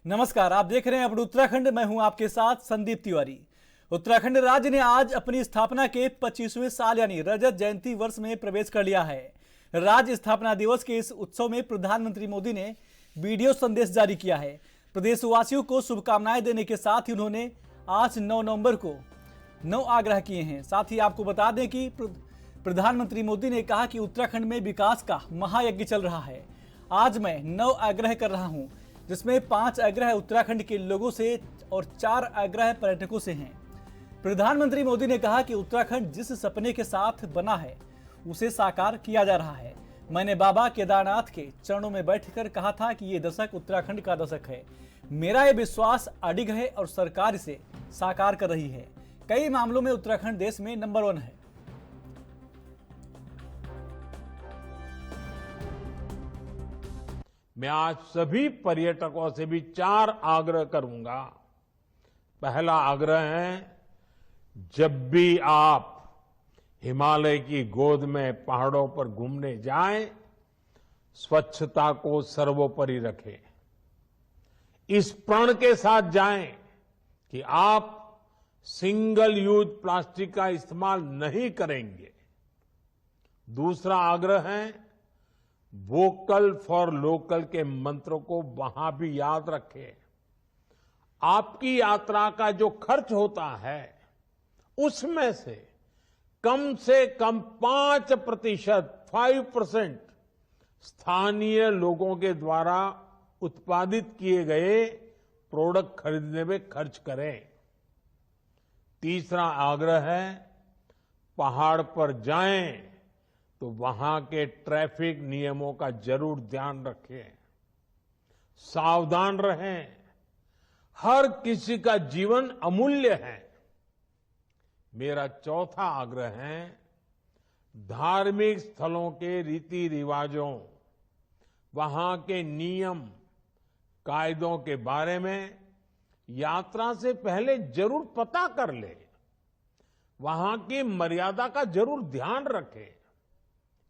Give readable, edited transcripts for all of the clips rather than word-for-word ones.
नमस्कार, आप देख रहे हैं अपने उत्तराखंड। मैं हूं आपके साथ संदीप तिवारी। उत्तराखंड राज्य ने आज अपनी स्थापना के 25वें साल यानी रजत जयंती वर्ष में प्रवेश कर लिया है। राज्य स्थापना दिवस के इस उत्सव में प्रधानमंत्री मोदी ने वीडियो संदेश जारी किया है। प्रदेशवासियों को शुभकामनाएं देने के साथ ही उन्होंने आज 9 नवंबर को 9 आग्रह किए हैं। साथ ही आपको बता दें कि प्रधानमंत्री मोदी ने कहा कि उत्तराखंड में विकास का महायज्ञ चल रहा है। आज मैं 9 आग्रह कर रहा हूं, जिसमें 5 आग्रह उत्तराखंड के लोगों से और 4 आग्रह पर्यटकों से हैं। प्रधानमंत्री मोदी ने कहा कि उत्तराखंड जिस सपने के साथ बना है उसे साकार किया जा रहा है। मैंने बाबा केदारनाथ के चरणों में बैठकर कहा था कि ये दशक उत्तराखंड का दशक है। मेरा ये विश्वास अडिग है और सरकार इसे साकार कर रही है। कई मामलों में उत्तराखंड देश में नंबर 1 है। मैं आज सभी पर्यटकों से भी 4 आग्रह करूंगा। पहला आग्रह है, जब भी आप हिमालय की गोद में पहाड़ों पर घूमने जाएं, स्वच्छता को सर्वोपरि रखें। इस प्रण के साथ जाएं कि आप सिंगल यूज प्लास्टिक का इस्तेमाल नहीं करेंगे। दूसरा आग्रह है, वोकल फॉर लोकल के मंत्र को वहां भी याद रखें। आपकी यात्रा का जो खर्च होता है उसमें से कम 5% स्थानीय लोगों के द्वारा उत्पादित किए गए प्रोडक्ट खरीदने में खर्च करें। तीसरा आग्रह है, पहाड़ पर जाएं तो वहां के ट्रैफिक नियमों का जरूर ध्यान रखें, सावधान रहें। हर किसी का जीवन अमूल्य है। मेरा चौथा आग्रह है, धार्मिक स्थलों के रीति रिवाजों, वहां के नियम कायदों के बारे में यात्रा से पहले जरूर पता कर ले। वहां की मर्यादा का जरूर ध्यान रखें।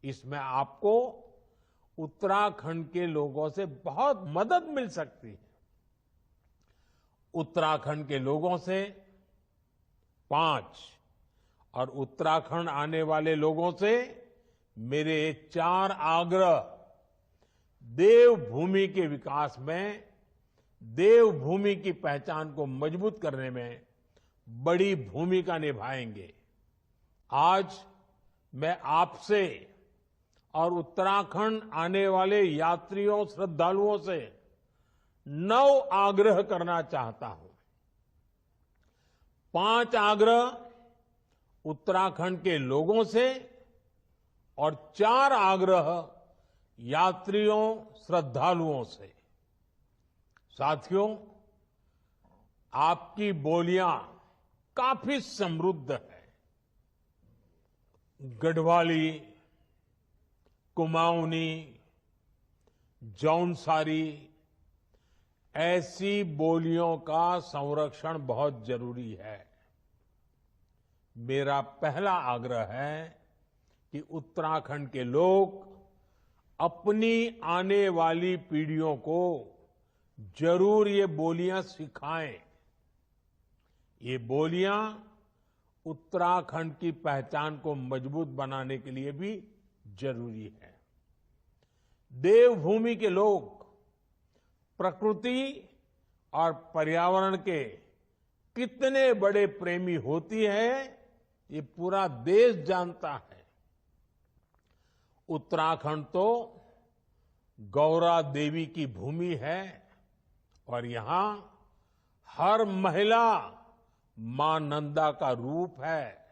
इसमें आपको उत्तराखंड के लोगों से बहुत मदद मिल सकती है। उत्तराखंड के लोगों से 5 और उत्तराखंड आने वाले लोगों से मेरे 4 आग्रह देवभूमि के विकास में, देवभूमि की पहचान को मजबूत करने में बड़ी भूमिका निभाएंगे। आज मैं आपसे और उत्तराखंड आने वाले यात्रियों, श्रद्धालुओं से 9 आग्रह करना चाहता हूं। 5 आग्रह उत्तराखंड के लोगों से और 4 आग्रह यात्रियों, श्रद्धालुओं से। साथियों, आपकी बोलियां काफी समृद्ध है। गढ़वाली, कुमाऊनी, जौनसारी, ऐसी बोलियों का संरक्षण बहुत जरूरी है। मेरा पहला आग्रह है कि उत्तराखंड के लोग अपनी आने वाली पीढ़ियों को जरूर ये बोलियां सिखाएं। ये बोलियां उत्तराखंड की पहचान को मजबूत बनाने के लिए भी जरूरी है। देवभूमि के लोग प्रकृति और पर्यावरण के कितने बड़े प्रेमी होती है, ये पूरा देश जानता है। उत्तराखंड तो गौरा देवी की भूमि है और यहां हर महिला मां नंदा का रूप है।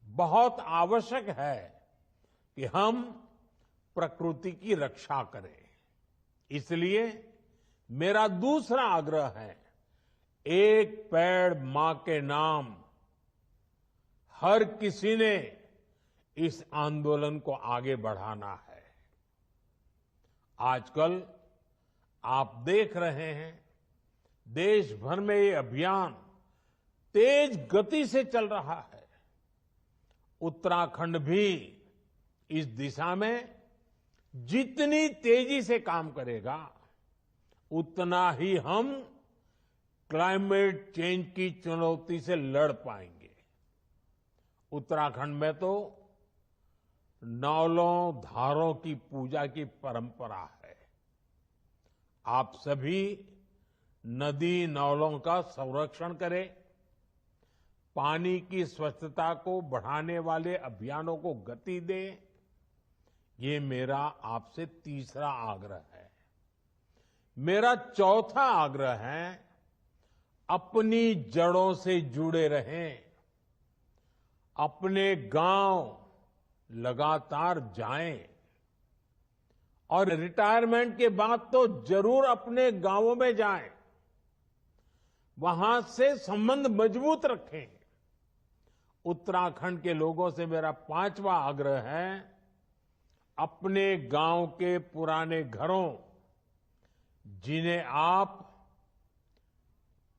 बहुत आवश्यक है कि हम प्रकृति की रक्षा करें। इसलिए मेरा दूसरा आग्रह है, एक पेड़ मां के नाम। हर किसी ने इस आंदोलन को आगे बढ़ाना है। आजकल आप देख रहे हैं, देश भर में ये अभियान तेज गति से चल रहा है। उत्तराखंड भी इस दिशा में जितनी तेजी से काम करेगा, उतना ही हम क्लाइमेट चेंज की चुनौती से लड़ पाएंगे। उत्तराखंड में तो नौलों धारों की पूजा की परंपरा है। आप सभी नदी नौलों का संरक्षण करें, पानी की स्वच्छता को बढ़ाने वाले अभियानों को गति दें, ये मेरा आपसे तीसरा आग्रह है। मेरा चौथा आग्रह है, अपनी जड़ों से जुड़े रहें, अपने गांव लगातार जाएं और रिटायरमेंट के बाद तो जरूर अपने गांवों में जाएं, वहां से संबंध मजबूत रखें। उत्तराखंड के लोगों से मेरा पांचवा आग्रह है, अपने गांव के पुराने घरों, जिन्हें आप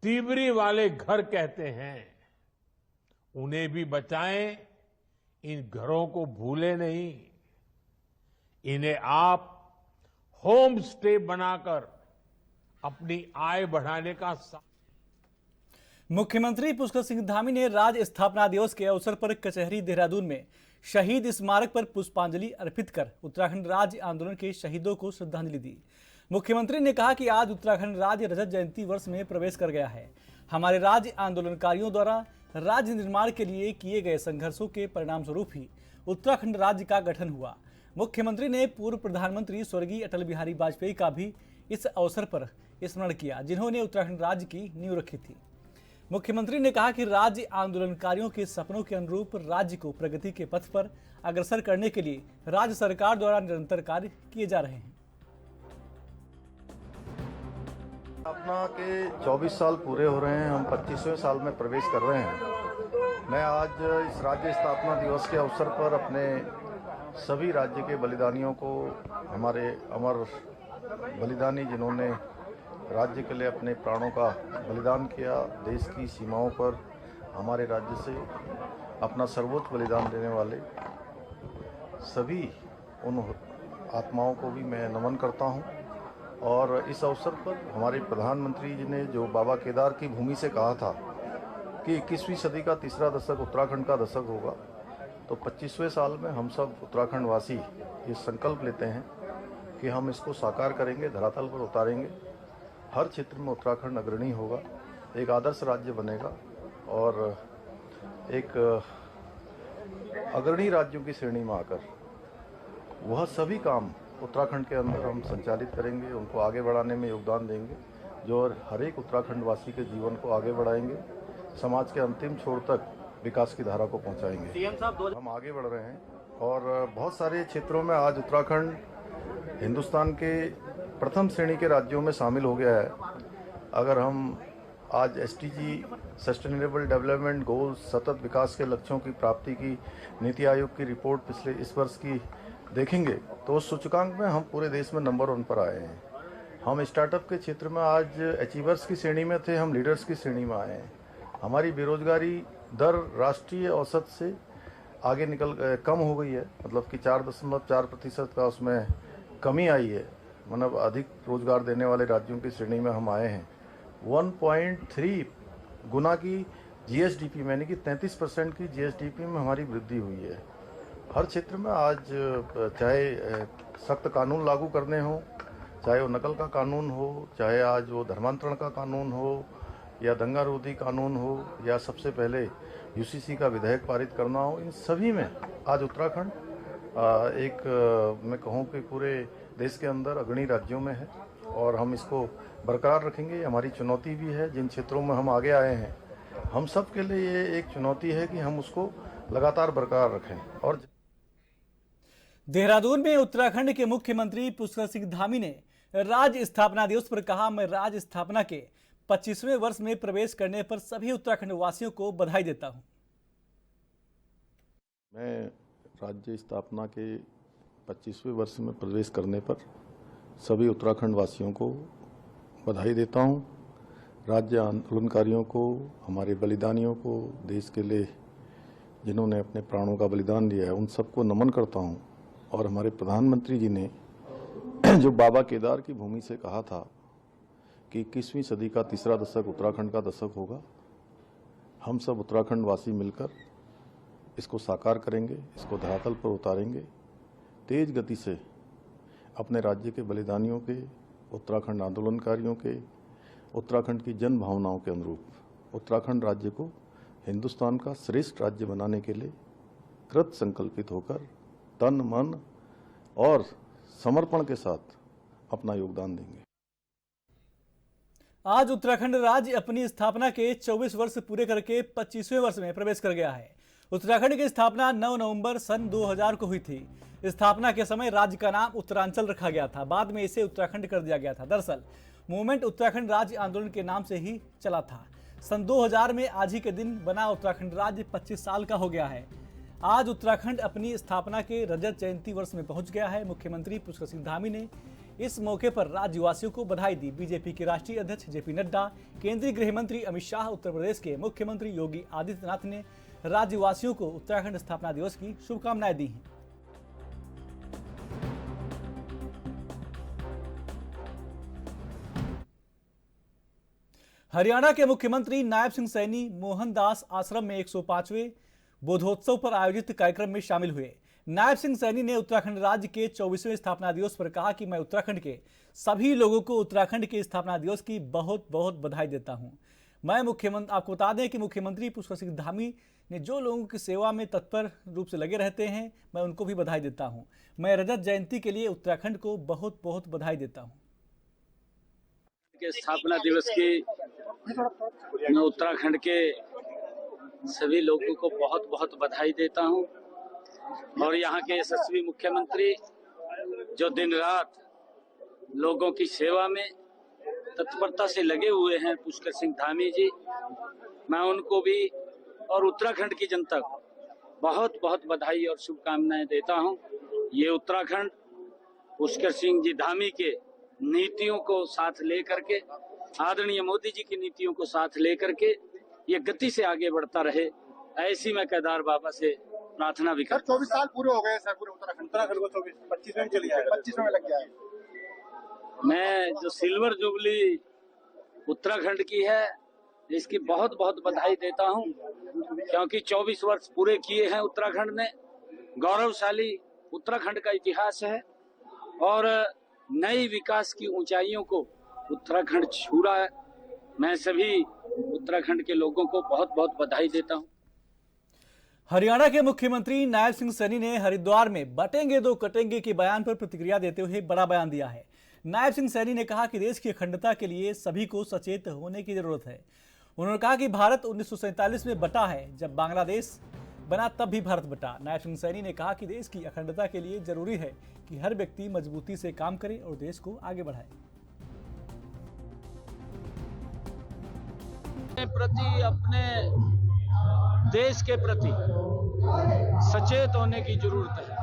तीवरी वाले घर कहते हैं, उन्हें भी बचाएं। इन घरों को भूले नहीं। इन्हें आप होम स्टे बनाकर अपनी आय बढ़ाने का मुख्यमंत्री पुष्कर सिंह धामी ने राज्य स्थापना दिवस के अवसर पर कचहरी देहरादून में शहीद स्मारक पर पुष्पांजलि अर्पित कर उत्तराखंड राज्य आंदोलन के शहीदों को श्रद्धांजलि दी। मुख्यमंत्री ने कहा कि आज उत्तराखंड राज्य रजत जयंती वर्ष में प्रवेश कर गया है। हमारे राज्य आंदोलनकारियों द्वारा राज्य निर्माण के लिए किए गए संघर्षों के परिणाम स्वरूप ही उत्तराखंड राज्य का गठन हुआ। मुख्यमंत्री ने पूर्व प्रधानमंत्री स्वर्गीय अटल बिहारी वाजपेयी का भी इस अवसर पर स्मरण किया, जिन्होंने उत्तराखंड राज्य की नींव रखी थी। मुख्यमंत्री ने कहा कि राज्य आंदोलनकारियों के सपनों के अनुरूप राज्य को प्रगति के पथ पर अग्रसर करने के लिए राज्य सरकार द्वारा निरंतर कार्य किए जा रहे हैं। स्थापना के 24 साल पूरे हो रहे हैं, हम 25वें साल में प्रवेश कर रहे हैं। मैं आज इस राज्य स्थापना दिवस के अवसर पर अपने सभी राज्य के बलिदानियों को, हमारे अमर बलिदानी जिन्होंने राज्य के लिए अपने प्राणों का बलिदान किया, देश की सीमाओं पर हमारे राज्य से अपना सर्वोच्च बलिदान देने वाले सभी उन आत्माओं को भी मैं नमन करता हूं। और इस अवसर पर हमारे प्रधानमंत्री जी ने जो बाबा केदार की भूमि से कहा था कि 21वीं सदी का तीसरा दशक उत्तराखंड का दशक होगा, तो 25वें साल में हम सब उत्तराखंड वासी ये संकल्प लेते हैं कि हम इसको साकार करेंगे, धरातल पर उतारेंगे। हर क्षेत्र में उत्तराखंड अग्रणी होगा, एक आदर्श राज्य बनेगा और एक अग्रणी राज्यों की श्रेणी में आकर वह सभी काम उत्तराखंड के अंदर हम संचालित करेंगे, उनको आगे बढ़ाने में योगदान देंगे, जो हर एक उत्तराखंड वासी के जीवन को आगे बढ़ाएंगे, समाज के अंतिम छोर तक विकास की धारा को पहुंचाएंगे। हम आगे बढ़ रहे हैं और बहुत सारे क्षेत्रों में आज उत्तराखंड हिंदुस्तान के प्रथम श्रेणी के राज्यों में शामिल हो गया है। अगर हम आज SDG सस्टेनेबल डेवलपमेंट गोल्स, सतत विकास के लक्ष्यों की प्राप्ति की नीति आयोग की रिपोर्ट पिछले इस वर्ष की देखेंगे तो उस सूचकांक में हम पूरे देश में नंबर 1 पर आए हैं। हम स्टार्टअप के क्षेत्र में आज अचीवर्स की श्रेणी में थे, हम लीडर्स की श्रेणी में आए हैं। हमारी बेरोजगारी दर राष्ट्रीय औसत से आगे कम हो गई है, मतलब कि 4.4% का उसमें कमी आई है, मतलब अधिक रोजगार देने वाले राज्यों की श्रेणी में हम आए हैं। 1.3 गुना की GSDP यानी कि 33% की GSDP में हमारी वृद्धि हुई है। हर क्षेत्र में आज चाहे सख्त कानून लागू करने हो, चाहे वो नकल का कानून हो, चाहे आज वो धर्मांतरण का कानून हो या दंगा रोधी कानून हो या सबसे पहले UCC का विधेयक पारित करना हो, इन सभी में आज उत्तराखंड मैं कहूँ कि पूरे देश के अंदर अग्रणी राज्यों में है और हम इसको बरकरार रखेंगे। हमारी चुनौती भी है, जिन क्षेत्रों में हम आगे आए हैं हम सब के लिए ये एक चुनौती है कि हम उसको लगातार बरकरार रखें। और देहरादून में उत्तराखंड के मुख्यमंत्री पुष्कर सिंह धामी ने राज्य स्थापना दिवस पर कहा, मैं राज्य स्थापना के 25वें वर्ष में प्रवेश करने पर सभी उत्तराखंड वासियों को बधाई देता हूं। मैं राज्य स्थापना के 25वें वर्ष में प्रवेश करने पर सभी उत्तराखंड वासियों को बधाई देता हूं। राज्य आंदोलनकारियों को, हमारे बलिदानियों को, देश के लिए जिन्होंने अपने प्राणों का बलिदान दिया है, उन सबको नमन करता हूं। और हमारे प्रधानमंत्री जी ने जो बाबा केदार की भूमि से कहा था कि 21वीं सदी का तीसरा दशक उत्तराखंड का दशक होगा। हम सब उत्तराखंड वासी मिलकर इसको साकार करेंगे, इसको धरातल पर उतारेंगे। तेज गति से अपने राज्य के बलिदानियों के, उत्तराखंड आंदोलनकारियों के, उत्तराखंड की जन भावनाओं के अनुरूप उत्तराखंड राज्य को हिंदुस्तान का श्रेष्ठ राज्य बनाने के लिए कृत संकल्पित होकर तन मन और समर्पण के साथ अपना योगदान देंगे। आज उत्तराखंड राज्य अपनी स्थापना के 24 वर्ष पूरे करके 25वें वर्ष में प्रवेश कर गया है। उत्तराखंड की स्थापना 9 नवंबर सन 2000 को हुई थी। स्थापना के समय राज्य का नाम उत्तरांचल रखा गया था, बाद में इसे उत्तराखंड कर दिया गया था। दरअसल मूवमेंट उत्तराखंड राज्य आंदोलन के नाम से ही चला था। सन 2000 में आज ही के दिन बना उत्तराखंड राज्य 25 साल का हो गया है। आज उत्तराखंड अपनी स्थापना के रजत जयंती वर्ष में पहुंच गया है। मुख्यमंत्री पुष्कर सिंह धामी ने इस मौके पर राज्यवासियों को बधाई दी। बीजेपी के राष्ट्रीय अध्यक्ष जेपी नड्डा, केंद्रीय गृह मंत्री अमित शाह, उत्तर प्रदेश के मुख्यमंत्री योगी आदित्यनाथ ने राज्यवासियों को उत्तराखंड स्थापना दिवस की शुभकामनाएं दी हैं। हरियाणा के मुख्यमंत्री नायब सिंह सैनी मोहनदास आश्रम में 105वें बोधोत्सव पर आयोजित कार्यक्रम में शामिल हुए। नायब सिंह सैनी ने उत्तराखंड राज्य के 24वें स्थापना दिवस पर कहा कि मैं उत्तराखंड के सभी लोगों को उत्तराखंड के स्थापना दिवस की बहुत बहुत बधाई देता हूं। मैं आपको बता दें कि मुख्यमंत्री पुष्कर सिंह धामी ने जो लोगों की सेवा में तत्पर रूप से लगे रहते हैं, मैं उनको भी बधाई देता हूं। मैं रजत जयंती के लिए उत्तराखंड को बहुत बहुत बधाई देता हूं। के स्थापना दिवस की मैं उत्तराखंड के सभी लोगों को बहुत बहुत बधाई देता हूं और यहाँ के यशस्वी मुख्यमंत्री जो दिन रात लोगों की सेवा में तत्परता से लगे हुए हैं, पुष्कर सिंह धामी जी, मैं उनको भी और उत्तराखंड की जनता को बहुत बहुत बधाई और शुभकामनाएं देता हूं। ये उत्तराखंड पुष्कर सिंह जी धामी के नीतियों को साथ लेकर के, आदरणीय मोदी जी की नीतियों को साथ लेकर के ये गति से आगे बढ़ता रहे, ऐसी मैं केदार बाबा से प्रार्थना भी करता हूं। 24 साल पूरे हो गए सर, पूरे उत्तराखंड को 25 में चली जाएगा, 25 में लग जाएगा। मैं जो सिल्वर जुबली उत्तराखंड की है, इसकी बहुत बहुत बधाई देता हूं, क्योंकि 24 वर्ष पूरे किए हैं उत्तराखंड ने। गौरवशाली उत्तराखंड का इतिहास है और नई विकास की ऊंचाइयों को उत्तराखंड छू रहा है। मैं सभी उत्तराखंड के लोगों को बहुत बहुत बधाई देता हूं। हरियाणा के मुख्यमंत्री नायब सिंह सैनी ने हरिद्वार में बटेंगे दो कटेंगे के बयान पर प्रतिक्रिया देते हुए बड़ा बयान दिया है। नायब सिंह सैनी ने कहा कि देश की अखंडता के लिए सभी को सचेत होने की जरूरत है। उन्होंने कहा कि भारत 1947 में बटा है, जब बांग्लादेश बना तब भी भारत बटा। नायब सिंह सैनी ने कहा कि देश की अखंडता के लिए जरूरी है कि हर व्यक्ति मजबूती से काम करे और देश को आगे बढ़ाए। प्रति अपने देश के प्रति सचेत होने की जरूरत है।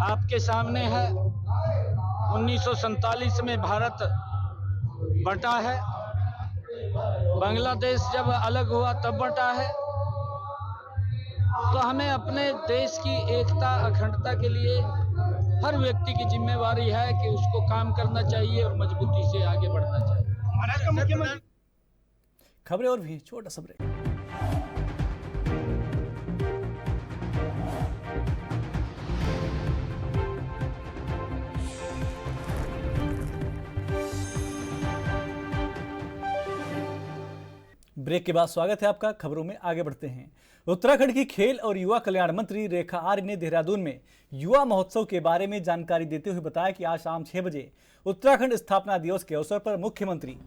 आपके सामने है 1947 में भारत बटा है, बांग्लादेश जब अलग हुआ तब बटा है। तो हमें अपने देश की एकता अखंडता के लिए हर व्यक्ति की जिम्मेवारी है कि उसको काम करना चाहिए और मजबूती से आगे बढ़ना चाहिए। खबरें और भी छोटा सा ब्रेक। ब्रेक के बाद स्वागत है आपका। खबरों में आगे बढ़ते हैं। उत्तराखंड की खेल और युवा कल्याण मंत्री रेखा आर्य ने देहरादून में युवा महोत्सव के बारे में जानकारी देते हुए बताया कि आज शाम 6 बजे उत्तराखंड स्थापना दिवस के अवसर पर मुख्यमंत्री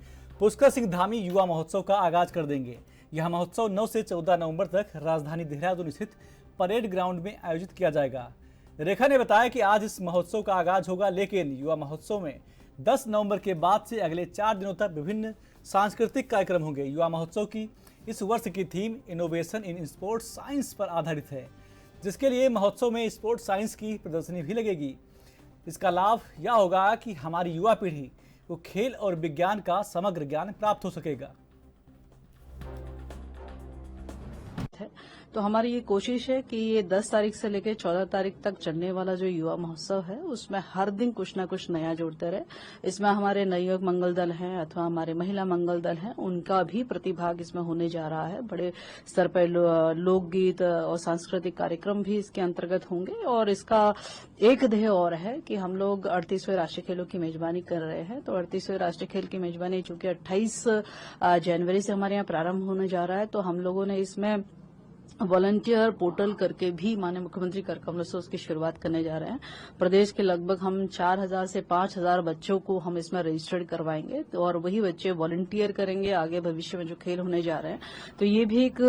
पुष्कर सिंह धामी युवा महोत्सव का आगाज कर देंगे। यह महोत्सव 9 से 14 नवंबर तक राजधानी देहरादून स्थित परेड ग्राउंड में आयोजित किया जाएगा। रेखा ने बताया कि आज इस महोत्सव का आगाज होगा, लेकिन युवा महोत्सव में 10 नवंबर के बाद से अगले 4 दिनों तक विभिन्न सांस्कृतिक कार्यक्रम होंगे। युवा महोत्सव की इस वर्ष की theme innovation in sports science पर आधारित है, जिसके लिए महोत्सव में स्पोर्ट्स साइंस की प्रदर्शनी भी लगेगी। इसका लाभ यह होगा कि हमारी युवा पीढ़ी को खेल और विज्ञान का समग्र ज्ञान प्राप्त हो सकेगा। तो हमारी ये कोशिश है कि ये 10 तारीख से लेकर 14 तारीख तक चलने वाला जो युवा महोत्सव है उसमें हर दिन कुछ ना कुछ नया जोड़ते रहे। इसमें हमारे नवयुवक मंगल दल हैं अथवा हमारे महिला मंगल दल हैं, उनका भी प्रतिभाग इसमें होने जा रहा है। बड़े स्तर पर लोकगीत और सांस्कृतिक कार्यक्रम भी इसके अंतर्गत होंगे। और इसका एक ध्येय और है कि हम लोग 38वें राष्ट्रीय खेलों की मेजबानी कर रहे हैं। तो 38वें राष्ट्रीय खेल की मेजबानी चूंकि 28 जनवरी से हमारे यहाँ प्रारंभ होने जा रहा है, तो हम लोगों ने इसमें वॉलंटियर पोर्टल करके भी माननीय मुख्यमंत्री कर कमलों से उसकी शुरुआत करने जा रहे हैं। प्रदेश के लगभग हम 4000 से 5000 बच्चों को हम इसमें रजिस्टर्ड करवाएंगे, तो और वही बच्चे वॉलंटियर करेंगे आगे भविष्य में जो खेल होने जा रहे हैं। तो ये भी एक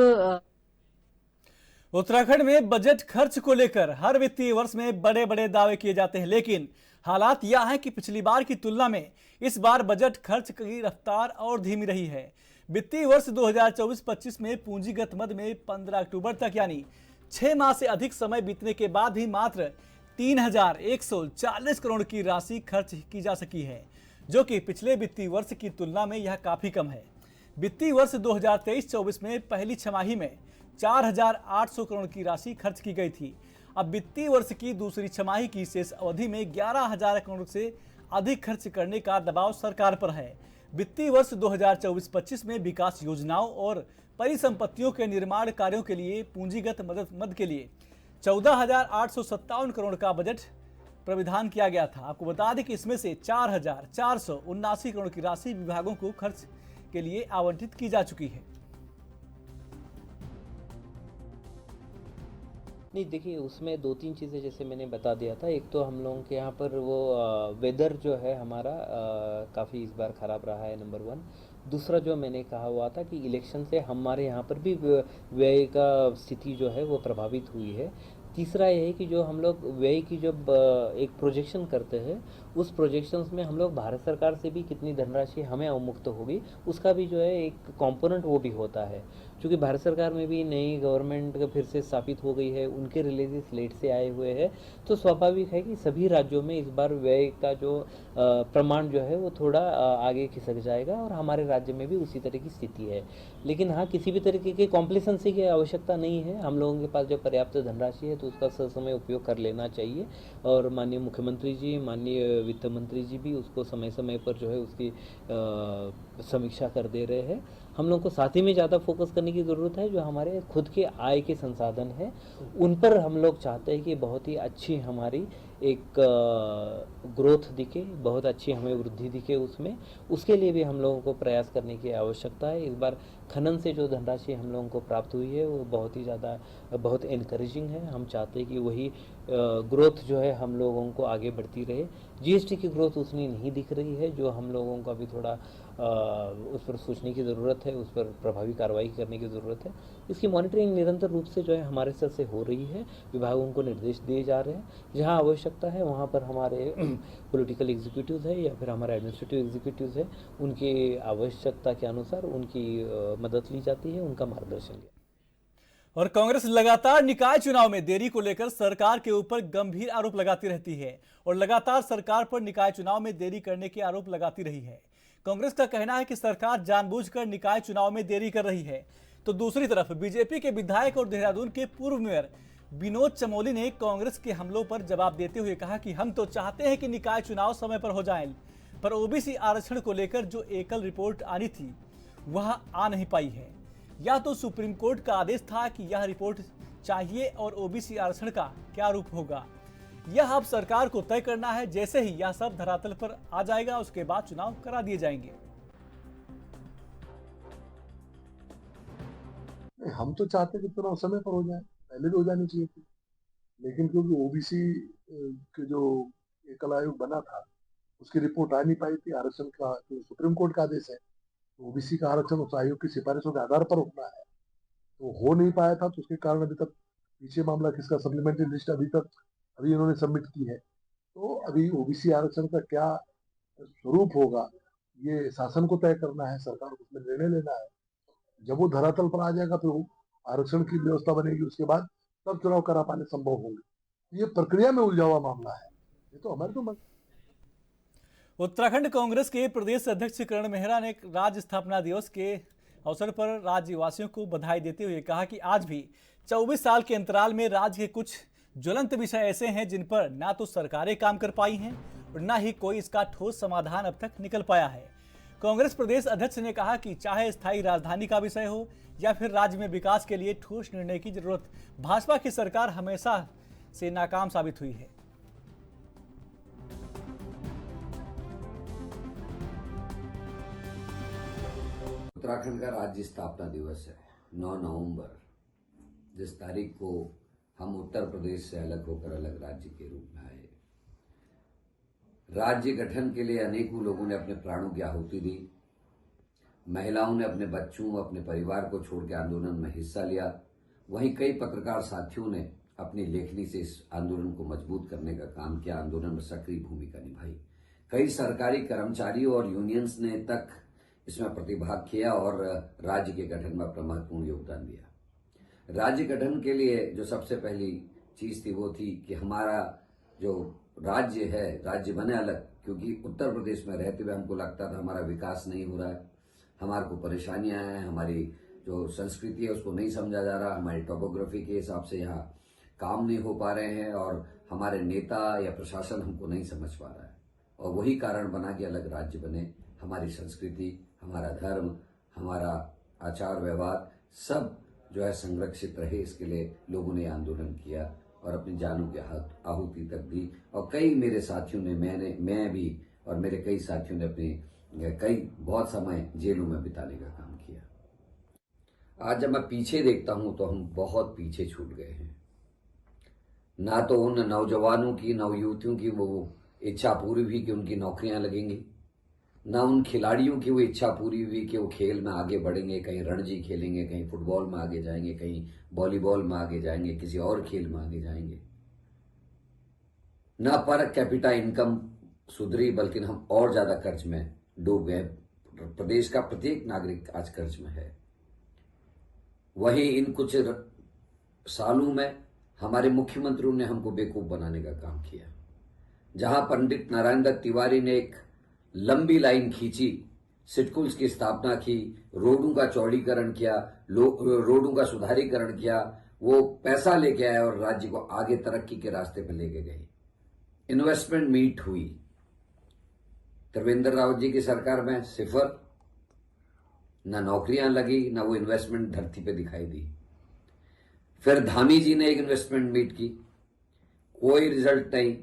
उत्तराखंड में बजट खर्च को लेकर हर वित्तीय वर्ष में बड़े बड़े दावे किए जाते हैं, लेकिन हालात यह है कि पिछली बार की तुलना में इस बार बजट खर्च की रफ्तार और धीमी रही है। वित्तीय वर्ष 2024-25 में पूंजीगत मद में 15 अक्टूबर तक यानी 6 माह से अधिक समय बीतने के बाद ही मात्र 3140 करोड़ की राशि खर्च की जा सकी है, जो कि पिछले वित्तीय वर्ष की तुलना में यह काफी कम है। वित्तीय वर्ष 2023-24 में पहली छमाही में 4800 करोड़ की राशि खर्च की गई थी। अब वित्तीय वर्ष की दूसरी छमाही की शेष अवधि में 11000 करोड़ से अधिक खर्च करने का दबाव सरकार पर है। वित्तीय वर्ष 2024-25 में विकास योजनाओं और परिसंपत्तियों के निर्माण कार्यों के लिए पूंजीगत मद के लिए 14857 करोड़ का बजट प्राविधान किया गया था। आपको बता दें कि इसमें से 4479 करोड़ की राशि विभागों को खर्च के लिए आवंटित की जा चुकी है। नहीं, देखिए उसमें 2-3 चीज़ें जैसे मैंने बता दिया था। एक तो हम लोगों के यहाँ पर वो वेदर जो है हमारा काफ़ी इस बार ख़राब रहा है, नंबर 1। दूसरा जो मैंने कहा हुआ था कि इलेक्शन से हमारे यहाँ पर भी व्यय का स्थिति जो है वो प्रभावित हुई है। तीसरा ये है कि जो हम लोग व्यय की जब एक प्रोजेक्शन करते हैं, उस प्रोजेक्शंस में हम लोग भारत सरकार से भी कितनी धनराशि हमें अवमुक्त होगी उसका भी जो है एक कंपोनेंट वो भी होता है। क्योंकि भारत सरकार में भी नई गवर्नमेंट फिर से स्थापित हो गई है, उनके रिलीज लेट से आए हुए हैं, तो स्वाभाविक है कि सभी राज्यों में इस बार व्यय का जो प्रमाण जो है वो थोड़ा आगे खिसक जाएगा और हमारे राज्य में भी उसी तरह की स्थिति है। लेकिन हाँ, किसी भी तरीके की कॉम्प्लेसेंसी की आवश्यकता नहीं है। हम लोगों के पास जब पर्याप्त धनराशि है तो उसका ससमय उपयोग कर लेना चाहिए और माननीय मुख्यमंत्री जी, माननीय वित्त मंत्री जी भी उसको समय समय पर जो है उसकी समीक्षा कर दे रहे हैं। हम लोगों को साथ ही में ज़्यादा फोकस करने की ज़रूरत है। जो हमारे खुद के आय के संसाधन हैं उन पर हम लोग चाहते हैं कि बहुत ही अच्छी हमारी एक ग्रोथ दिखे, बहुत अच्छी हमें वृद्धि दिखे उसमें। उसके लिए भी हम लोगों को प्रयास करने की आवश्यकता है। इस बार खनन से जो धनराशि हम लोगों को प्राप्त हुई है वो बहुत ही ज़्यादा बहुत एनकरेजिंग है। हम चाहते हैं कि वही ग्रोथ जो है हम लोगों को आगे बढ़ती रहे। जीएसटी की ग्रोथ उतनी नहीं दिख रही है, जो हम लोगों को अभी थोड़ा उस पर सोचने की ज़रूरत है, उस पर प्रभावी कार्रवाई करने की ज़रूरत है। इसकी मॉनिटरिंग निरंतर रूप से जो है हमारे स्तर से हो रही है। विभागों को निर्देश दिए जा रहे हैं, जहां आवश्यकता है वहां पर हमारे पॉलिटिकल एग्जीक्यूटिव्स है या फिर हमारे एडमिनिस्ट्रेटिव एग्जीक्यूटिव्स है, उनकी आवश्यकता के अनुसार उनकी मदद ली जाती है, उनका मार्गदर्शन लिया। और कांग्रेस लगातार निकाय चुनाव में देरी को लेकर सरकार के ऊपर गंभीर आरोप लगाती रहती है और लगातार सरकार पर निकाय चुनाव में देरी करने के आरोप लगाती रही है। कांग्रेस का कहना है कि सरकार जानबूझकर निकाय चुनाव में देरी कर रही है, तो दूसरी तरफ बीजेपी के विधायक और देहरादून के पूर्व मेयर विनोद चमोली ने कांग्रेस के हमलों पर जवाब देते हुए कहा कि हम तो चाहते हैं कि निकाय चुनाव समय पर हो जाए, पर ओबीसी आरक्षण को लेकर जो एकल रिपोर्ट आनी थी वह आ नहीं पाई है। या तो सुप्रीम कोर्ट का आदेश था कि यह रिपोर्ट चाहिए और ओबीसी आरक्षण का क्या रूप होगा, यह अब सरकार को तय करना है। जैसे ही यह सब धरातल पर आ जाएगा उसके बाद चुनाव करा दिए जाएंगे। हम तो चाहते हैं कि चुनाव समय पर हो जाए, पहले भी हो जानी चाहिए थी, लेकिन क्योंकि ओबीसी के जो एकल आयोग बना था उसकी रिपोर्ट आ नहीं पाई थी। आरक्षण का जो सुप्रीम कोर्ट का आदेश है, ओबीसी का आरक्षण उस आयोग की सिफारिशों के आधार पर होना है, तो हो नहीं पाया था। तो उसके कारण अभी तक पीछे मामला किसका सप्लीमेंट्री लिस्ट अभी इन्होंने सबमिट की है। तो अभी ओबीसी आरक्षण का क्या स्वरूप होगा ये शासन को तय करना है, सरकार को उसमें निर्णय लेना है। जब वो धरातल पर आ जाएगा तो आरक्षण की व्यवस्था बनेगी, उसके बाद तब चुनाव करा पाने संभव होंगे। ये प्रक्रिया में उलझा हुआ मामला है, ये तो हमारे तो उत्तराखंड कांग्रेस के प्रदेश अध्यक्ष करण मेहरा ने राज्य स्थापना दिवस के अवसर पर राज्यवासियों को बधाई देते हुए कहा कि आज भी 24 साल के अंतराल में राज्य के कुछ ज्वलंत विषय ऐसे हैं जिन पर ना तो सरकारें काम कर पाई हैं और ना ही कोई इसका ठोस समाधान अब तक निकल पाया है। कांग्रेस प्रदेश अध्यक्ष ने कहा कि चाहे स्थायी राजधानी का विषय हो या फिर राज्य में विकास के लिए ठोस निर्णय की जरूरत, भाजपा की सरकार हमेशा से नाकाम साबित हुई है। उत्तराखंड का राज्य स्थापना दिवस है 9 नवंबर, जिस तारीख को हम उत्तर प्रदेश से अलग होकर अलग राज्य के रूप में आए। राज्य गठन के लिए अनेकों लोगों ने अपने प्राणों की आहुति दी। महिलाओं ने अपने बच्चों, अपने परिवार को छोड़ के आंदोलन में हिस्सा लिया। वहीं कई पत्रकार साथियों ने अपनी लेखनी से इस आंदोलन को मजबूत करने का काम किया, आंदोलन में सक्रिय भूमिका निभाई। कई सरकारी कर्मचारियों और यूनियंस ने तक इसमें प्रतिभाग किया और राज्य के गठन में अपना महत्वपूर्ण योगदान दिया। राज्य गठन के लिए जो सबसे पहली चीज थी वो थी कि हमारा जो राज्य है, राज्य बने अलग, क्योंकि उत्तर प्रदेश में रहते हुए हमको लगता था हमारा विकास नहीं हो रहा है, हमारे को परेशानियां हैं, हमारी जो संस्कृति है उसको नहीं समझा जा रहा, हमारी टोपोग्राफी के हिसाब से यहाँ काम नहीं हो पा रहे हैं और हमारे नेता या प्रशासन हमको नहीं समझ पा रहा है। और वही कारण बना कि अलग राज्य बने, हमारी संस्कृति, हमारा धर्म, हमारा आचार व्यवहार सब जो है संरक्षित रहे। इसके लिए लोगों ने आंदोलन किया और अपनी जानों की आहुति तक दी। और कई मेरे साथियों ने, मैं भी और मेरे कई साथियों ने अपने बहुत समय जेलों में बिताने का काम किया। आज जब मैं पीछे देखता हूं तो हम बहुत पीछे छूट गए हैं। ना तो उन नौजवानों की, नवयुवतियों की वो इच्छा पूरी हुई कि उनकी नौकरियां लगेंगी, ना उन खिलाड़ियों की वो इच्छा पूरी हुई कि वो खेल में आगे बढ़ेंगे, कहीं रणजी खेलेंगे, कहीं फुटबॉल में आगे जाएंगे, कहीं वॉलीबॉल में आगे जाएंगे, किसी और खेल में आगे जाएंगे। ना पर कैपिटा इनकम सुधरी, बल्कि हम और ज्यादा कर्ज में डूब गए। प्रदेश का प्रत्येक नागरिक आज कर्ज में है। वहीं इन कुछ सालों में हमारे मुख्यमंत्रियों ने हमको बेवकूफ बनाने का काम किया। जहां पंडित नारायण दत्त तिवारी ने एक लंबी लाइन खींची, सिडकुल्स की स्थापना की, रोडों का चौड़ीकरण किया, रोडों का सुधारीकरण किया, वो पैसा लेके आए और राज्य को आगे तरक्की के रास्ते पर लेके गए। इन्वेस्टमेंट मीट हुई। त्रिवेंद्र रावत जी की सरकार में सिफर, ना नौकरियां लगी, ना वो इन्वेस्टमेंट धरती पे दिखाई दी। फिर धामी जी ने एक इन्वेस्टमेंट मीट की, कोई रिजल्ट नहीं।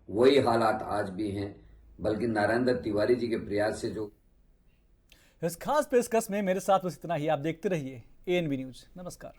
वही हालात आज भी हैं, बल्कि नारायण दत्त तिवारी जी के प्रयास से जो इस खास पेशकश में मेरे साथ बस इतना ही। आप देखते रहिए ANB न्यूज। नमस्कार।